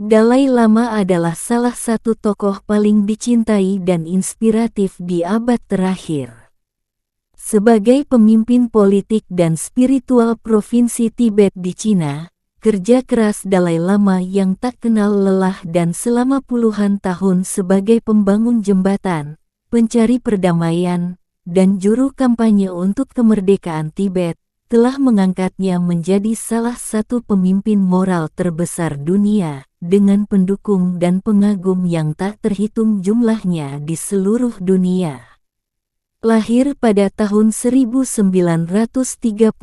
Dalai Lama adalah salah satu tokoh paling dicintai dan inspiratif di abad terakhir. Sebagai pemimpin politik dan spiritual provinsi Tibet di Cina, kerja keras Dalai Lama yang tak kenal lelah dan selama puluhan tahun sebagai pembangun jembatan, pencari perdamaian, dan juru kampanye untuk kemerdekaan Tibet, telah mengangkatnya menjadi salah satu pemimpin moral terbesar dunia, dengan pendukung dan pengagum yang tak terhitung jumlahnya di seluruh dunia. Lahir pada tahun 1935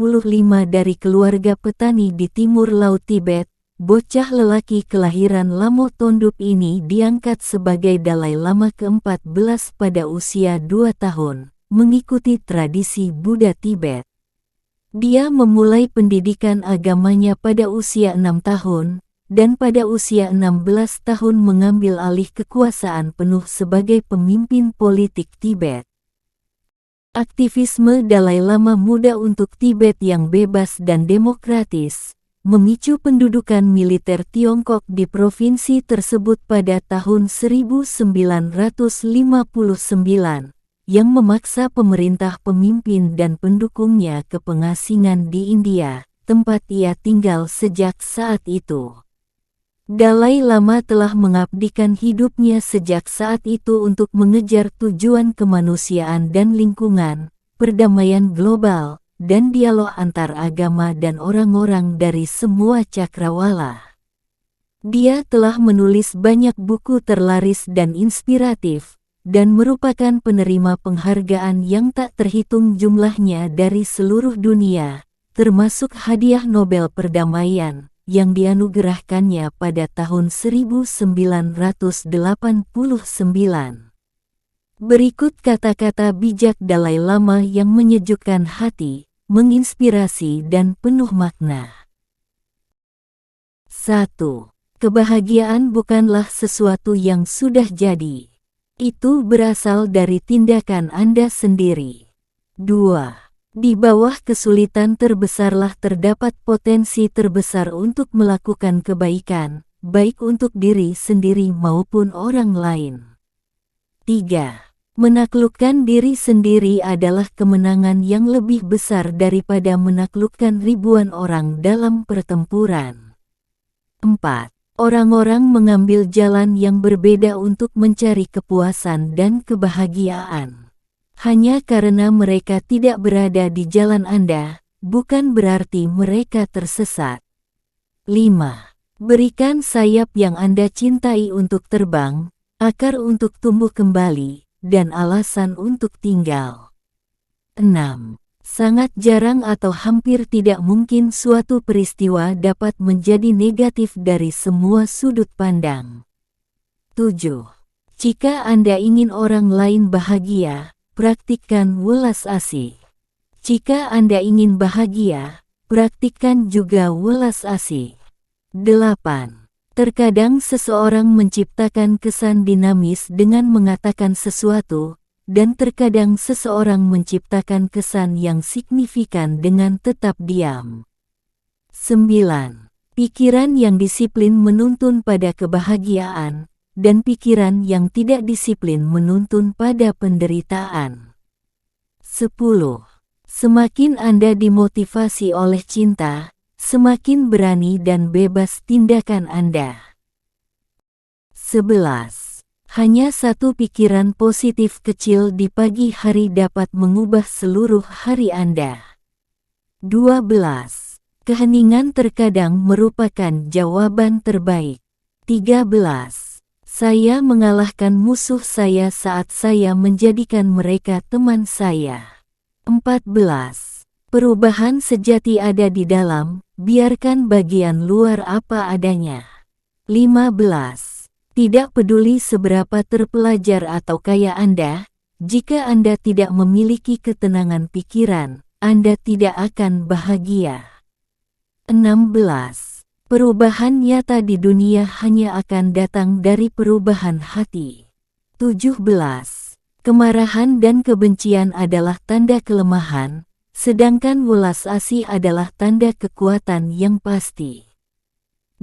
dari keluarga petani di timur laut Tibet, bocah lelaki kelahiran Lamo Tondub ini diangkat sebagai Dalai Lama ke-14 pada usia 2 tahun, mengikuti tradisi Buddha Tibet. Dia memulai pendidikan agamanya pada usia 6 tahun, dan pada usia 16 tahun mengambil alih kekuasaan penuh sebagai pemimpin politik Tibet. Aktivisme Dalai Lama Muda untuk Tibet yang bebas dan demokratis, memicu pendudukan militer Tiongkok di provinsi tersebut pada tahun 1959, yang memaksa pemerintah pemimpin dan pendukungnya ke pengasingan di India, tempat ia tinggal sejak saat itu. Dalai Lama telah mengabdikan hidupnya sejak saat itu untuk mengejar tujuan kemanusiaan dan lingkungan, perdamaian global, dan dialog antar agama dan orang-orang dari semua cakrawala. Dia telah menulis banyak buku terlaris dan inspiratif, dan merupakan penerima penghargaan yang tak terhitung jumlahnya dari seluruh dunia, termasuk hadiah Nobel Perdamaian, yang dianugerahkannya pada tahun 1989. Berikut kata-kata bijak Dalai Lama yang menyejukkan hati, menginspirasi dan penuh makna. 1. Kebahagiaan bukanlah sesuatu yang sudah jadi. Itu berasal dari tindakan Anda sendiri. 2. Di bawah kesulitan terbesarlah terdapat potensi terbesar untuk melakukan kebaikan, baik untuk diri sendiri maupun orang lain. 3. Menaklukkan diri sendiri adalah kemenangan yang lebih besar daripada menaklukkan ribuan orang dalam pertempuran. 4. Orang-orang mengambil jalan yang berbeda untuk mencari kepuasan dan kebahagiaan. Hanya karena mereka tidak berada di jalan Anda, bukan berarti mereka tersesat. 5. Berikan sayap yang Anda cintai untuk terbang, akar untuk tumbuh kembali, dan alasan untuk tinggal. 6. Sangat jarang atau hampir tidak mungkin suatu peristiwa dapat menjadi negatif dari semua sudut pandang. 7. Jika Anda ingin orang lain bahagia, praktikkan welas asih. Jika Anda ingin bahagia, praktikkan juga welas asih. 8. Terkadang seseorang menciptakan kesan dinamis dengan mengatakan sesuatu, dan terkadang seseorang menciptakan kesan yang signifikan dengan tetap diam. 9. Pikiran yang disiplin menuntun pada kebahagiaan, dan pikiran yang tidak disiplin menuntun pada penderitaan. 10. Semakin Anda dimotivasi oleh cinta, semakin berani dan bebas tindakan Anda. 11. Hanya satu pikiran positif kecil di pagi hari dapat mengubah seluruh hari Anda. 12. Keheningan terkadang merupakan jawaban terbaik. 13. Saya mengalahkan musuh saya saat saya menjadikan mereka teman saya. 14. Perubahan sejati ada di dalam, biarkan bagian luar apa adanya. 15. Tidak peduli seberapa terpelajar atau kaya Anda, jika Anda tidak memiliki ketenangan pikiran, Anda tidak akan bahagia. 16. Perubahan nyata di dunia hanya akan datang dari perubahan hati. 17. Kemarahan dan kebencian adalah tanda kelemahan, sedangkan welas asih adalah tanda kekuatan yang pasti.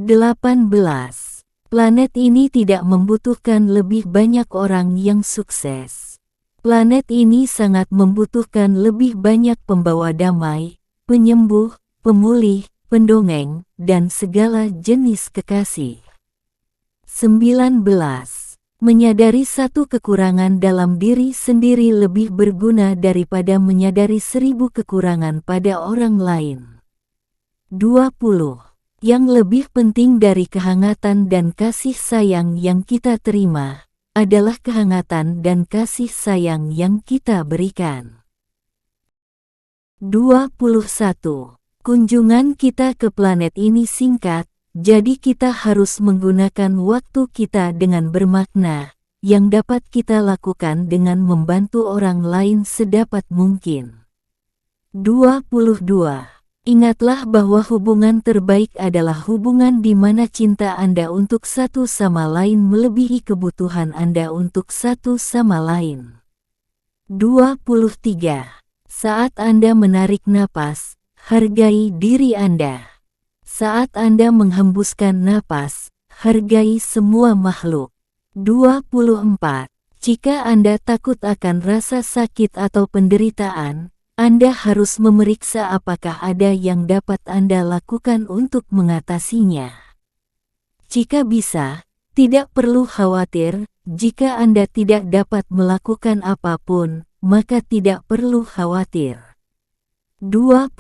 18. Planet ini tidak membutuhkan lebih banyak orang yang sukses. Planet ini sangat membutuhkan lebih banyak pembawa damai, penyembuh, pemulih, pendongeng, dan segala jenis kekasih. 19. Menyadari satu kekurangan dalam diri sendiri lebih berguna daripada menyadari 1000 kekurangan pada orang lain. 20. Yang lebih penting dari kehangatan dan kasih sayang yang kita terima, adalah kehangatan dan kasih sayang yang kita berikan. 21. Kunjungan kita ke planet ini singkat, jadi kita harus menggunakan waktu kita dengan bermakna, yang dapat kita lakukan dengan membantu orang lain sedapat mungkin. 22. Ingatlah bahwa hubungan terbaik adalah hubungan di mana cinta Anda untuk satu sama lain melebihi kebutuhan Anda untuk satu sama lain. 23. Saat Anda menarik napas, hargai diri Anda. Saat Anda menghembuskan napas, hargai semua makhluk. 24. Jika Anda takut akan rasa sakit atau penderitaan, Anda harus memeriksa apakah ada yang dapat Anda lakukan untuk mengatasinya. Jika bisa, tidak perlu khawatir. Jika Anda tidak dapat melakukan apapun, maka tidak perlu khawatir. 25.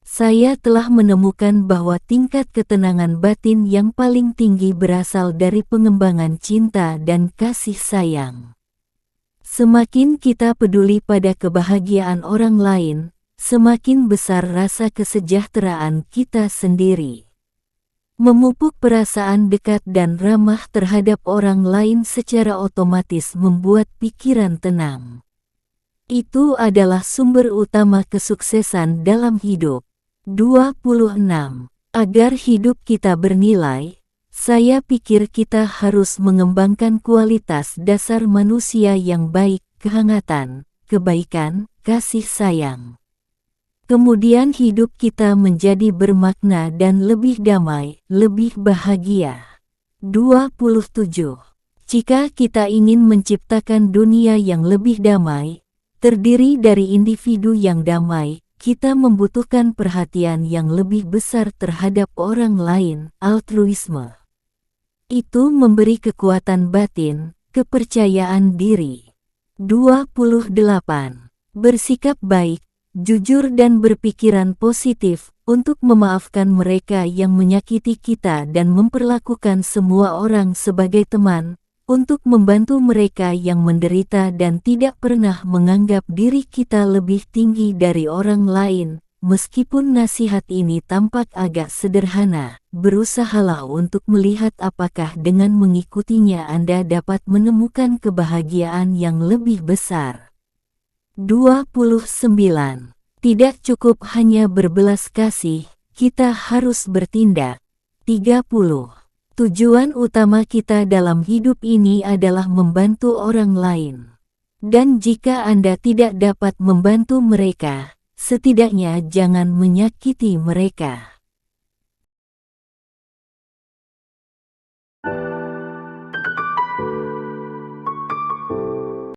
Saya telah menemukan bahwa tingkat ketenangan batin yang paling tinggi berasal dari pengembangan cinta dan kasih sayang. Semakin kita peduli pada kebahagiaan orang lain, semakin besar rasa kesejahteraan kita sendiri. Memupuk perasaan dekat dan ramah terhadap orang lain secara otomatis membuat pikiran tenang. Itu adalah sumber utama kesuksesan dalam hidup. 26. Agar hidup kita bernilai, saya pikir kita harus mengembangkan kualitas dasar manusia yang baik, kehangatan, kebaikan, kasih sayang. Kemudian hidup kita menjadi bermakna dan lebih damai, lebih bahagia. 27. Jika kita ingin menciptakan dunia yang lebih damai, terdiri dari individu yang damai, kita membutuhkan perhatian yang lebih besar terhadap orang lain, altruisme. Itu memberi kekuatan batin, kepercayaan diri. 28. Bersikap baik, jujur dan berpikiran positif untuk memaafkan mereka yang menyakiti kita dan memperlakukan semua orang sebagai teman, untuk membantu mereka yang menderita dan tidak pernah menganggap diri kita lebih tinggi dari orang lain. Meskipun nasihat ini tampak agak sederhana, berusahalah untuk melihat apakah dengan mengikutinya Anda dapat menemukan kebahagiaan yang lebih besar. 29. Tidak cukup hanya berbelas kasih, kita harus bertindak. 30. Tujuan utama kita dalam hidup ini adalah membantu orang lain. Dan jika Anda tidak dapat membantu mereka, setidaknya jangan menyakiti mereka.